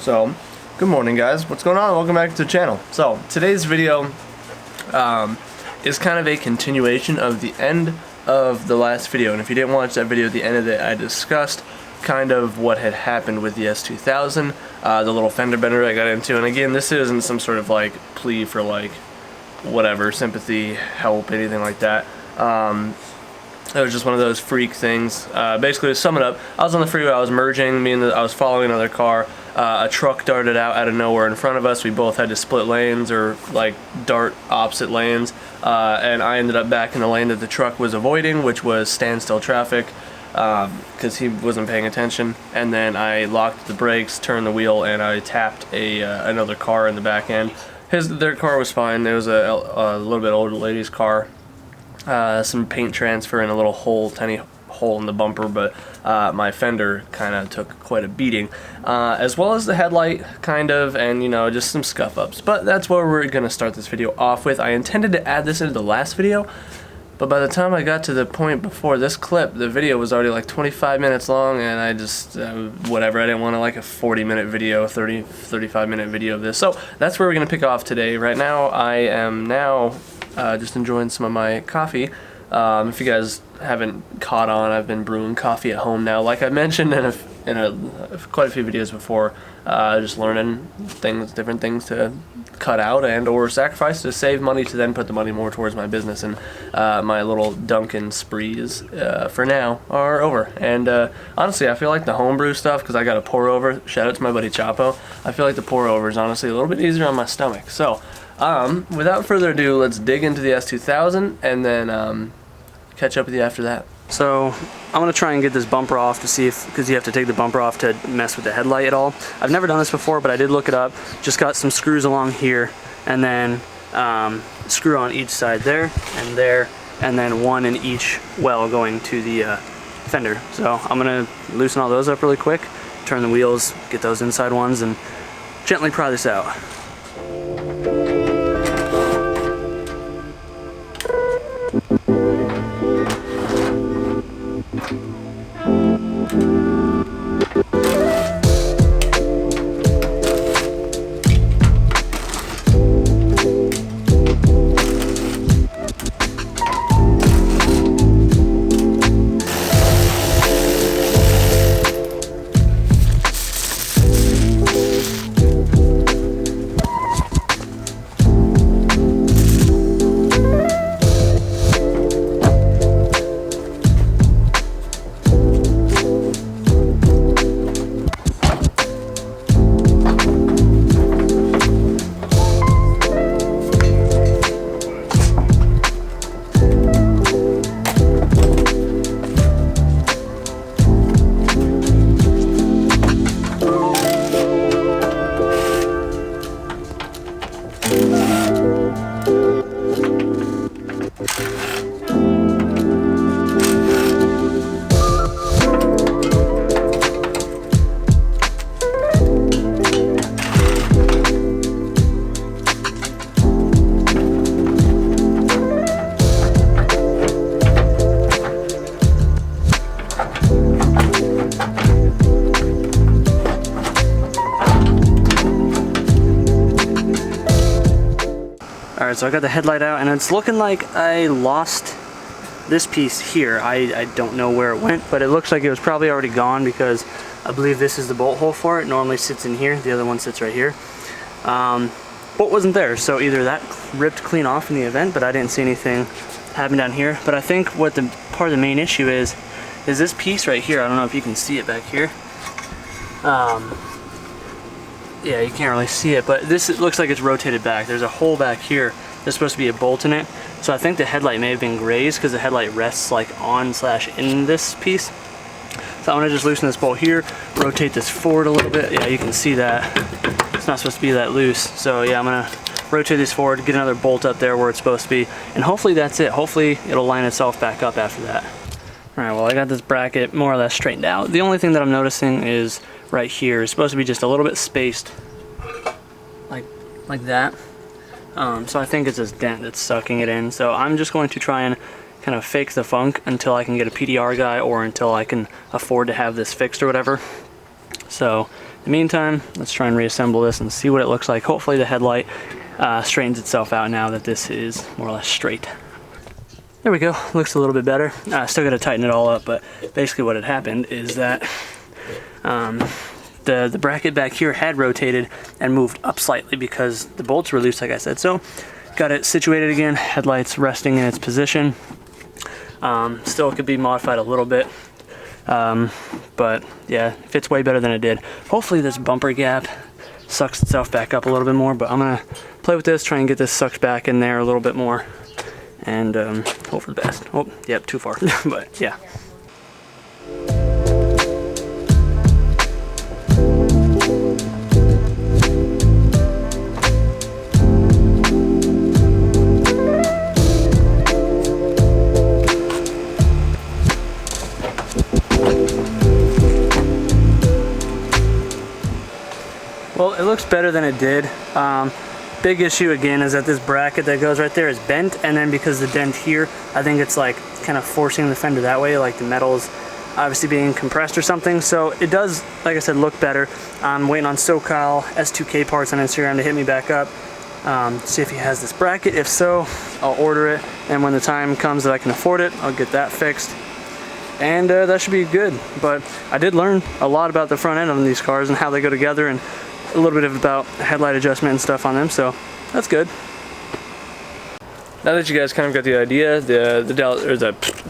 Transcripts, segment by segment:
So, good morning guys, what's going on? Welcome back to the channel. So, today's video is kind of a continuation of the end of the last video, and if you didn't watch that video, at the end of it I discussed kind of what had happened with the S2000, the little fender bender I got into, and again, this isn't some sort of like plea for like whatever, sympathy, help, anything like that. It was just one of those freak things. Basically, to sum it up, I was on the freeway, I was merging, I was following another car. A truck darted out of nowhere in front of us. We both had to split lanes or like dart opposite lanes, and I ended up back in the lane that the truck was avoiding, which was standstill traffic, because he wasn't paying attention. And then I locked the brakes, turned the wheel, and I tapped another car in the back end. Their car was fine. It was a little bit older lady's car. Some paint transfer and a little tiny hole in the bumper, but my fender kind of took quite a beating, as well as the headlight kind of, and you know, just some scuff ups. But that's where we're gonna start this video off with. I intended to add this into the last video, but by the time I got to the point before this clip, the video was already like 25 minutes long, and I just whatever, I didn't want to like a 40-minute video, 35-minute video of this. So that's where we're gonna pick off today. Right now I am just enjoying some of my coffee. If you guys haven't caught on, I've been brewing coffee at home now. Like I mentioned in quite a few videos before, just learning different things to cut out and or sacrifice to save money to then put the money more towards my business. And my little Dunkin' sprees for now are over. And honestly, I feel like the homebrew stuff, because I got a pour over, shout out to my buddy Chapo, I feel like the pour over is honestly a little bit easier on my stomach. So without further ado, let's dig into the S2000 and then catch up with you after that. So I'm gonna try and get this bumper off to see if, because you have to take the bumper off to mess with the headlight at all. I've never done this before, but I did look it up. Just got some screws along here, and then screw on each side there, and then one in each well going to the fender. So I'm gonna loosen all those up really quick, turn the wheels, get those inside ones, and gently pry this out. Alright, so I got the headlight out, and it's looking like I lost this piece here. I don't know where it went, but it looks like it was probably already gone, because I believe this is the bolt hole for it. It normally sits in here, the other one sits right here. Bolt wasn't there, so either that ripped clean off in the event, but I didn't see anything happened down here. But I think what the part of the main issue is this piece right here. I don't know if you can see it back here. Yeah, you can't really see it, but this, it looks like it's rotated back. There's a hole back here. There's supposed to be a bolt in it. So I think the headlight may have been grazed because the headlight rests like on/in this piece. So I'm gonna just loosen this bolt here, rotate this forward a little bit. Yeah, you can see that. It's not supposed to be that loose. So yeah, I'm gonna rotate this forward, get another bolt up there where it's supposed to be, and hopefully that's it. Hopefully it'll line itself back up after that. All right, well, I got this bracket more or less straightened out. The only thing that I'm noticing is right here. It's supposed to be just a little bit spaced like that. So I think it's this dent that's sucking it in. So I'm just going to try and kind of fake the funk until I can get a PDR guy or until I can afford to have this fixed or whatever. So in the meantime, let's try and reassemble this and see what it looks like. Hopefully the headlight straightens itself out now that this is more or less straight. There we go, looks a little bit better. Still got to tighten it all up, but basically what had happened is that the bracket back here had rotated and moved up slightly because the bolts were loose, like I said. So got it situated again, headlights resting in its position. Still could be modified a little bit, but yeah, fits way better than it did. Hopefully this bumper gap sucks itself back up a little bit more, but I'm gonna play with this, try and get this sucked back in there a little bit more, and hope for the best. Oh, yep, too far, but yeah. Well, it looks better than it did. Big issue again is that this bracket that goes right there is bent, and then because the dent here, I think it's like kind of forcing the fender that way, like the metal's obviously being compressed or something. So it does, like I said, look better. I'm waiting on SoCal S2K Parts on Instagram to hit me back up, see if he has this bracket. If so, I'll order it, and when the time comes that I can afford it, I'll get that fixed. And that should be good. But I did learn a lot about the front end of these cars and how they go together, and a little bit about headlight adjustment and stuff on them, so that's good. Now that you guys kind of got the idea, the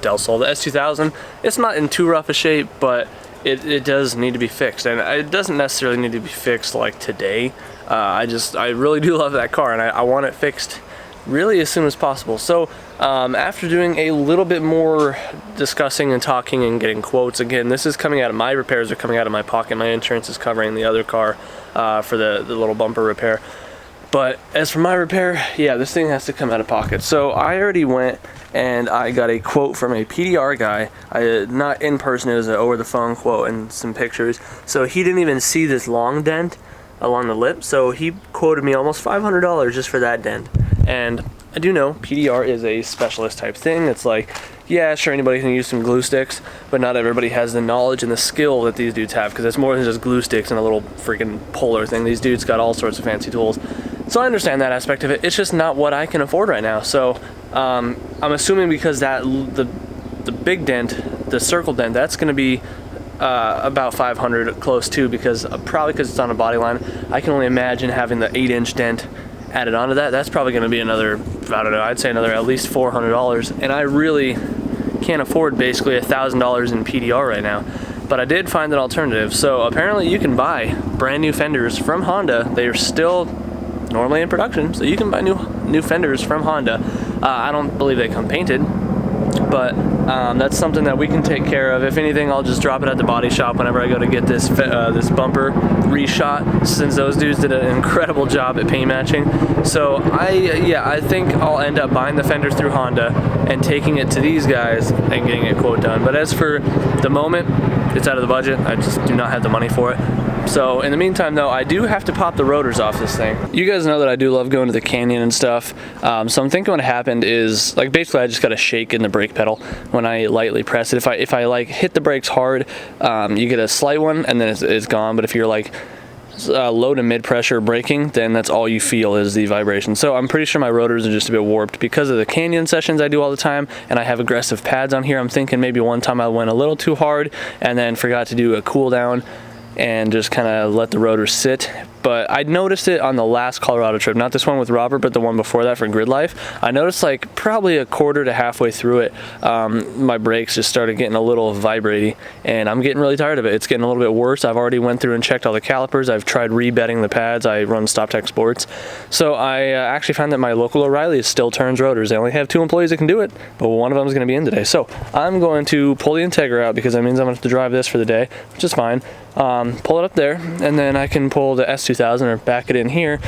S2000, it's not in too rough a shape, but it does need to be fixed, and it doesn't necessarily need to be fixed like today. I really do love that car, and I want it fixed really as soon as possible. So after doing a little bit more discussing and talking and getting quotes, again, this is coming out of my repairs, are coming out of my pocket. My insurance is covering the other car for the little bumper repair. But as for my repair, yeah, this thing has to come out of pocket. So I already went and I got a quote from a PDR guy. Not in person, it was an over the phone quote and some pictures. So he didn't even see this long dent along the lip, so he quoted me almost $500 just for that dent. And I do know PDR is a specialist type thing. It's like, yeah, sure, anybody can use some glue sticks, but not everybody has the knowledge and the skill that these dudes have, because it's more than just glue sticks and a little freaking puller thing. These dudes got all sorts of fancy tools. So I understand that aspect of it. It's just not what I can afford right now. So I'm assuming because that the big dent, the circle dent, that's going to be about 500 close to, because probably because it's on a body line. I can only imagine having the 8-inch dent added onto that. That's probably going to be another, I don't know, I'd say another at least $400, and I really can't afford basically $1,000 in PDR right now. But I did find an alternative. So apparently you can buy brand new fenders from Honda. They are still normally in production, so you can buy new fenders from Honda. I don't believe they come painted, but that's something that we can take care of. If anything, I'll just drop it at the body shop whenever I go to get this this bumper reshot, since those dudes did an incredible job at paint matching. So I think I'll end up buying the fenders through Honda and taking it to these guys and getting a quote done. But as for the moment, it's out of the budget. I just do not have the money for it. So in the meantime though, I do have to pop the rotors off this thing. You guys know that I do love going to the canyon and stuff. So I'm thinking what happened is, like, basically I just got a shake in the brake pedal when I lightly press it. If I like hit the brakes hard, you get a slight one and then it's gone. But if you're like low to mid pressure braking, then that's all you feel is the vibration. So I'm pretty sure my rotors are just a bit warped because of the canyon sessions I do all the time, and I have aggressive pads on here. I'm thinking maybe one time I went a little too hard and then forgot to do a cool down and just kind of let the rotors sit. but I noticed it on the last Colorado trip, not this one with Robert, but the one before that for Grid Life. I noticed like probably a quarter to halfway through it, my brakes just started getting a little vibrating, and I'm getting really tired of it. It's getting a little bit worse. I've already went through and checked all the calipers. I've tried rebedding the pads. I run StopTech Sports. So I actually found that my local O'Reilly still turns rotors. They only have 2 employees that can do it, but one of them is going to be in today. So I'm going to pull the Integra out because that means I'm going to have to drive this for the day, which is fine. Pull it up there, and then I can pull the S2000 or back it in here,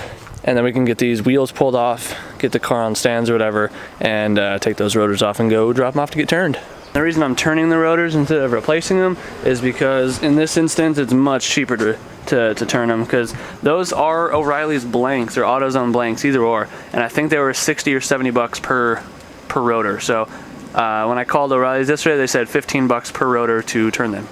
and then we can get these wheels pulled off, get the car on stands or whatever, and take those rotors off and go drop them off to get turned. The reason I'm turning the rotors instead of replacing them is because in this instance it's much cheaper to turn them, because those are O'Reilly's blanks or AutoZone blanks, either or, and I think they were 60 or 70 bucks per rotor. So when I called O'Reilly's yesterday, they said 15 bucks per rotor to turn them.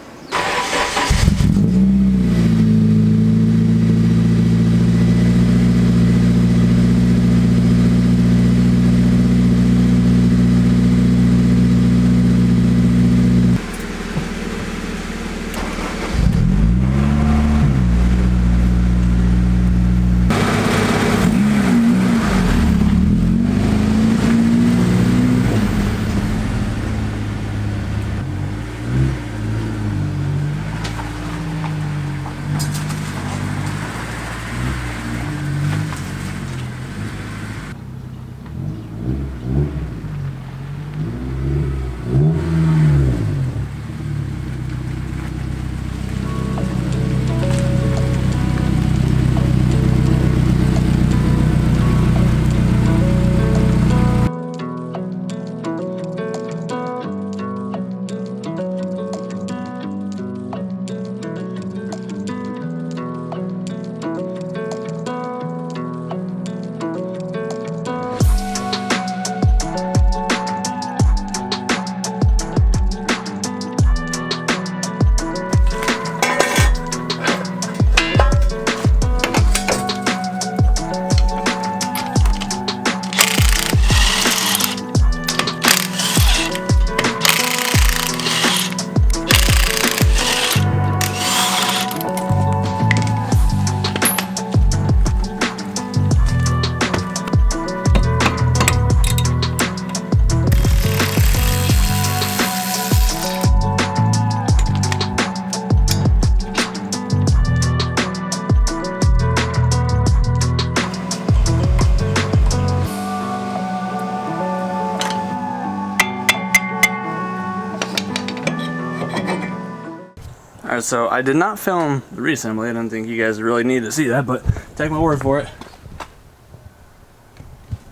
Alright, so I did not film the reassembly. I don't think you guys really need to see that, but take my word for it.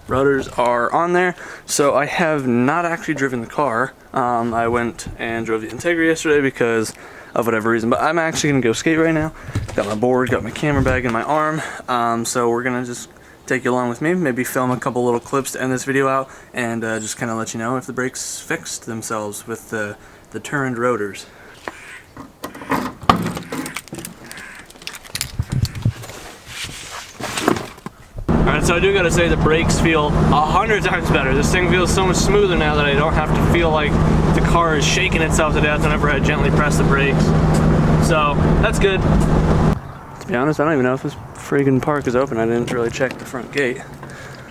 Rotors are on there, so I have not actually driven the car. I went and drove the Integra yesterday because of whatever reason, but I'm actually going to go skate right now. Got my board, got my camera bag in my arm, so we're going to just take you along with me, maybe film a couple little clips to end this video out, and just kind of let you know if the brakes fixed themselves with the turned rotors. Alright, so I do gotta say the brakes feel 100 times better. This thing feels so much smoother now that I don't have to feel like the car is shaking itself to death whenever I gently press the brakes. So, that's good. To be honest, I don't even know if this friggin' park is open. I didn't really check the front gate.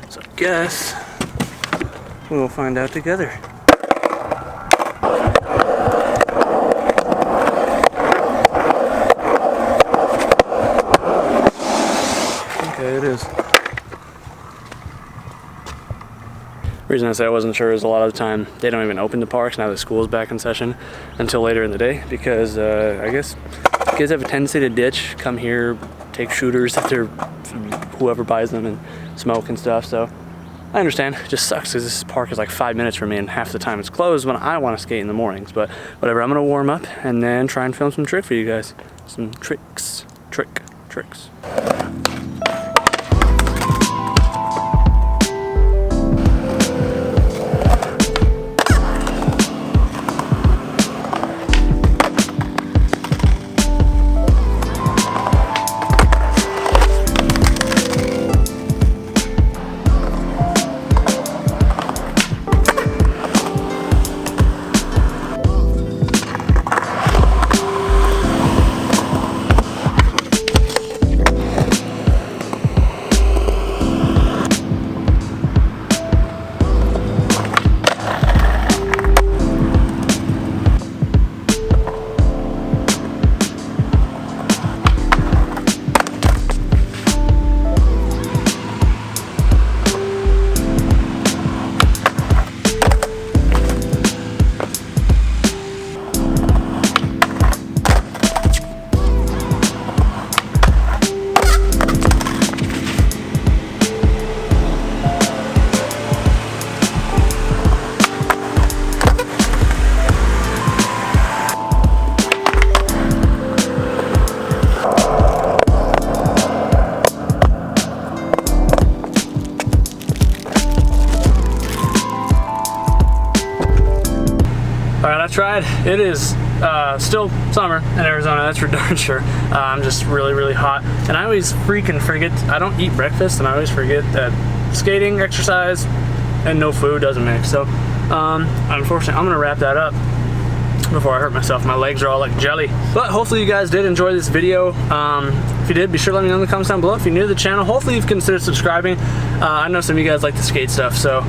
So I guess we'll find out together. Okay, it is. The reason I say I wasn't sure is a lot of the time they don't even open the parks now that school's back in session until later in the day, because I guess kids have a tendency to ditch, come here, take shooters that they're whoever buys them and smoke and stuff. So I understand. It just sucks because this park is like 5 minutes from me and half the time it's closed when I want to skate in the mornings. But whatever, I'm gonna warm up and then try and film some trick for you guys. Some tricks. Tricks. Alright, I tried. It is still summer in Arizona, that's for darn sure. I'm just really hot. And I always freaking forget, I don't eat breakfast, and I always forget that skating, exercise, and no food doesn't mix. So, unfortunately, I'm gonna wrap that up before I hurt myself. My legs are all like jelly. But hopefully you guys did enjoy this video. If you did, be sure to let me know in the comments down below. If you're new to the channel, hopefully you've considered subscribing. I know some of you guys like the skate stuff, so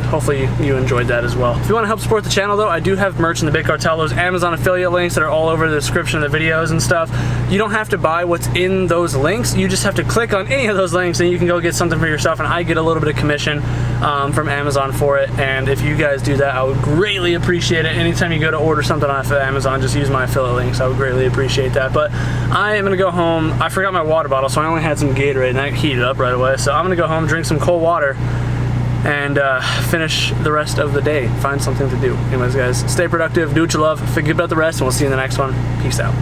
hopefully you enjoyed that as well. If you want to help support the channel though, I do have merch in the Big Cartel, those Amazon affiliate links that are all over the description of the videos and stuff. You don't have to buy what's in those links, you just have to click on any of those links and you can go get something for yourself, and I get a little bit of commission from Amazon for it. And if you guys do that, I would greatly appreciate it. Anytime you go to order something off of Amazon, just use my affiliate links. I would greatly appreciate that. But I am gonna go home. I forgot my water bottle, so I only had some Gatorade and I heated up right away. So I'm gonna go home, drink some cold water, and finish the rest of the day. Find something to do. Anyways, guys, stay productive, do what you love, forget about the rest, and we'll see you in the next one. Peace out.